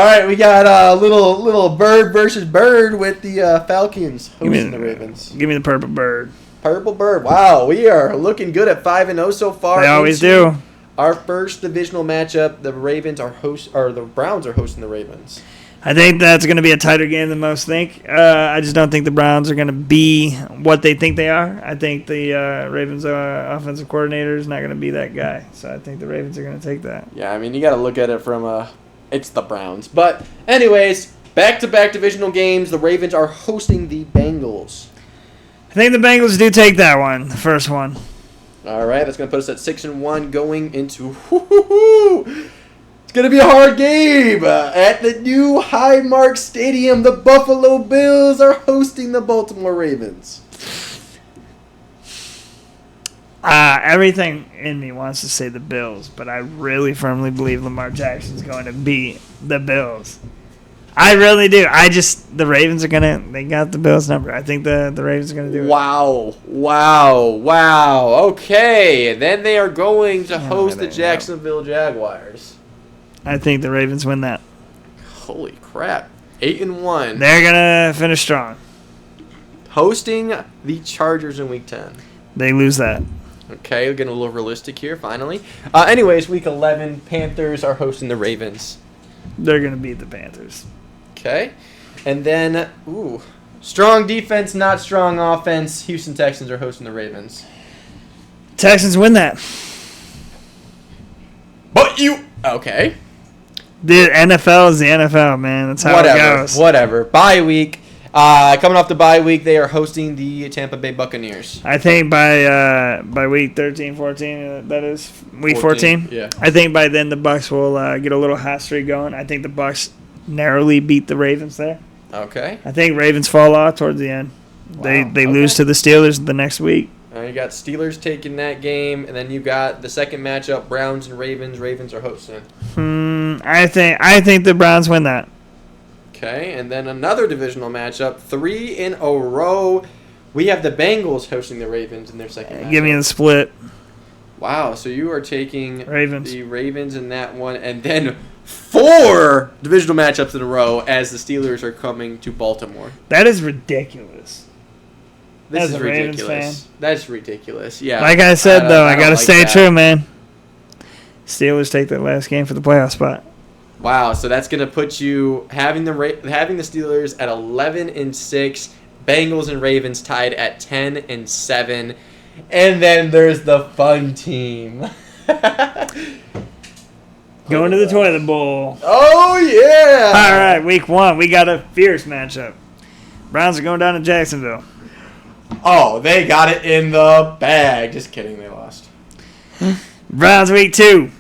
right, we got a little bird versus bird with the Falcons hosting the Ravens. Give me the purple bird. Purple bird. Wow, we are looking good at 5-0 so far. They always do. Our first divisional matchup, the the Browns are hosting the Ravens. I think that's going to be a tighter game than most think. I just don't think the Browns are going to be what they think they are. I think the Ravens offensive coordinator is not going to be that guy. So I think the Ravens are going to take that. Yeah, I mean, you got to look at it from it's the Browns. But anyways, back-to-back divisional games. The Ravens are hosting the Bengals. I think the Bengals do take that one, the first one. All right, that's going to put us at 6-1 going into it's going to be a hard game. At the new Highmark Stadium, the Buffalo Bills are hosting the Baltimore Ravens. Everything in me wants to say the Bills, but I really firmly believe Lamar Jackson's going to beat the Bills. I really do. The Ravens are they got the Bills number. I think the Ravens are going to do it. Wow. Okay. Then they are going to host the Jacksonville Jaguars. I think the Ravens win that. Holy crap. 8-1. They're going to finish strong. Hosting the Chargers in Week 10. They lose that. Okay, we're getting a little realistic here, finally. Anyways, Week 11, Panthers are hosting the Ravens. They're going to beat the Panthers. Okay. And then, strong defense, not strong offense. Houston Texans are hosting the Ravens. Texans win that. Okay. The NFL is the NFL, man. That's how it goes. Whatever. Bye week. Coming off the bye week, they are hosting the Tampa Bay Buccaneers. I think by week 13, 14, that is week 14. Yeah. I think by then the Bucs will get a little hot streak going. I think the Bucs narrowly beat the Ravens there. Okay. I think Ravens fall off towards the end. Wow. They lose to the Steelers the next week. You got Steelers taking that game, and then you got the second matchup, Browns and Ravens. Ravens are hosting. I think the Browns win that. Okay, and then another divisional matchup, 3 in a row. We have the Bengals hosting the Ravens in their second matchup. Give me the split. Wow, so you are taking Ravens. the Ravens in that one, and then 4 divisional matchups in a row as the Steelers are coming to Baltimore. That is ridiculous. This As is a Ravens ridiculous. fan. That's ridiculous. Yeah. Like I said, though, I got to like stay that. true, man. Steelers take that last game for the playoff spot. Wow, so that's going to put you having the Steelers at 11-6, Bengals and Ravens tied at 10-7, and then there's the fun team. Going to the toilet bowl. Oh, yeah. All right, week 1, we got a fierce matchup. Browns are going down to Jacksonville. Oh, they got it in the bag. Just kidding, they lost. Browns week 2.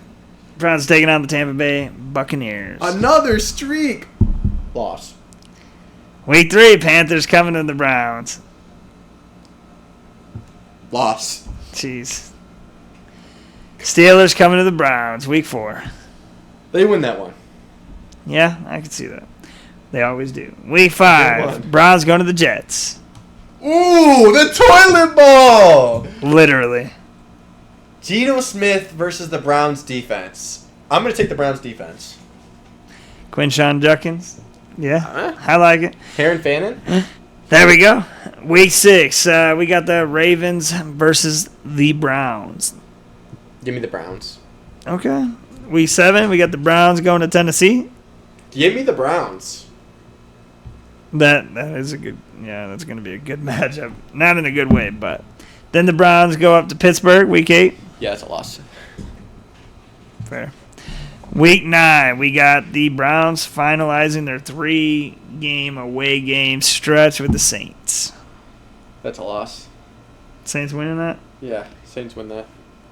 Browns taking on the Tampa Bay Buccaneers. Another streak. Loss. Week 3, Panthers coming to the Browns. Loss. Jeez. Steelers coming to the Browns. Week 4. They win that one. Yeah, I can see that. They always do. Week 5, Browns going to the Jets. Ooh, the toilet bowl. Literally. Geno Smith versus the Browns defense. I'm going to take the Browns defense. Quinshawn Judkins. Yeah, I like it. Heron Fannin. There we go. Week 6, we got the Ravens versus the Browns. Give me the Browns. Okay. Week 7, we got the Browns going to Tennessee. Give me the Browns. That is a good. Yeah, that's going to be a good matchup. Not in a good way, but then the Browns go up to Pittsburgh. Week 8. Yeah, it's a loss. Fair. Week 9, we got the Browns finalizing their 3-game away game stretch with the Saints. That's a loss. Saints winning that? Yeah, Saints win that.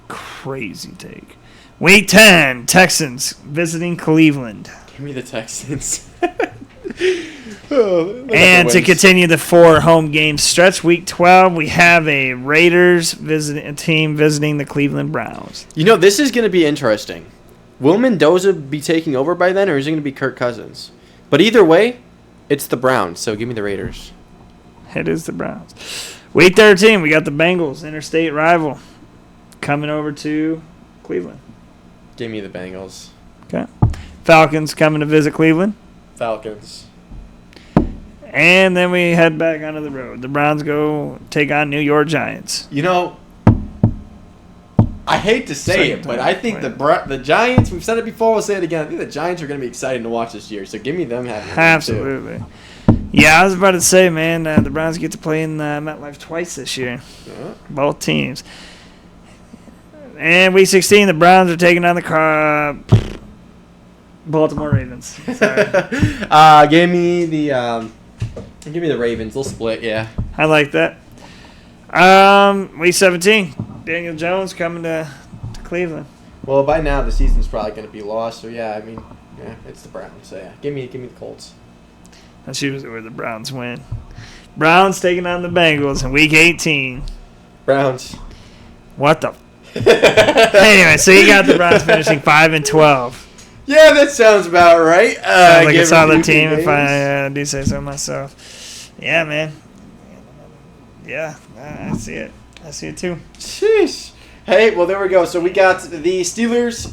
Crazy take. Week 10, Texans visiting Cleveland. Give me the Texans. And to continue the 4 home game stretch, Week 12, we have a Raiders team visiting the Cleveland Browns. You know, this is going to be interesting. Will Mendoza be taking over by then, or is it going to be Kirk Cousins? But either way, it's the Browns, so give me the Raiders. It is the Browns. Week 13, we got the Bengals, interstate rival, coming over to Cleveland. Give me the Bengals. Okay. Falcons coming to visit Cleveland. Falcons. And then we head back onto the road. The Browns go take on New York Giants. You know, I hate to say it, but I think the Giants, we've said it before, we'll say it again, I think the Giants are going to be exciting to watch this year, so give me them having Absolutely. Too. Yeah, I was about to say, man, the Browns get to play in MetLife twice this year. Yeah. Both teams. And Week 16, the Browns are taking on the Baltimore Ravens. Sorry. Give me the Ravens. They'll split, yeah. I like that. Week 17, Daniel Jones coming to Cleveland. Well, by now the season's probably going to be lost, so yeah, I mean, yeah, it's the Browns. So yeah, give me the Colts. That's usually where the Browns win. Browns taking on the Bengals in Week 18. Browns. What the? Anyway, so you got the Browns finishing 5-12. Yeah, that sounds about right. Sounds like a solid team, if I do say so myself. Yeah, man. Yeah, I see it. I see it too. Sheesh. Hey, well, there we go. So we got the Steelers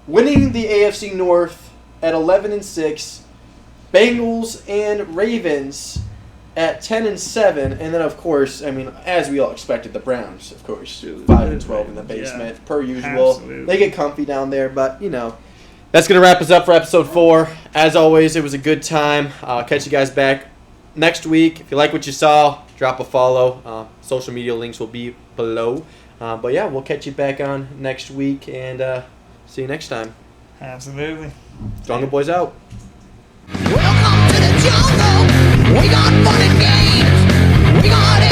winning the AFC North at 11-6, Bengals and Ravens at 10-7, and then of course, I mean, as we all expected, the Browns, of course, 5-12 in the basement per usual. Absolutely. They get comfy down there, but you know, that's gonna wrap us up for episode 4. As always, it was a good time. I'll catch you guys back next week. If you like what you saw, drop a follow. Social media links will be below. But yeah, we'll catch you back on next week, and see you next time. Absolutely. Jungle Boys out. Welcome to the jungle. We got fun and games. We got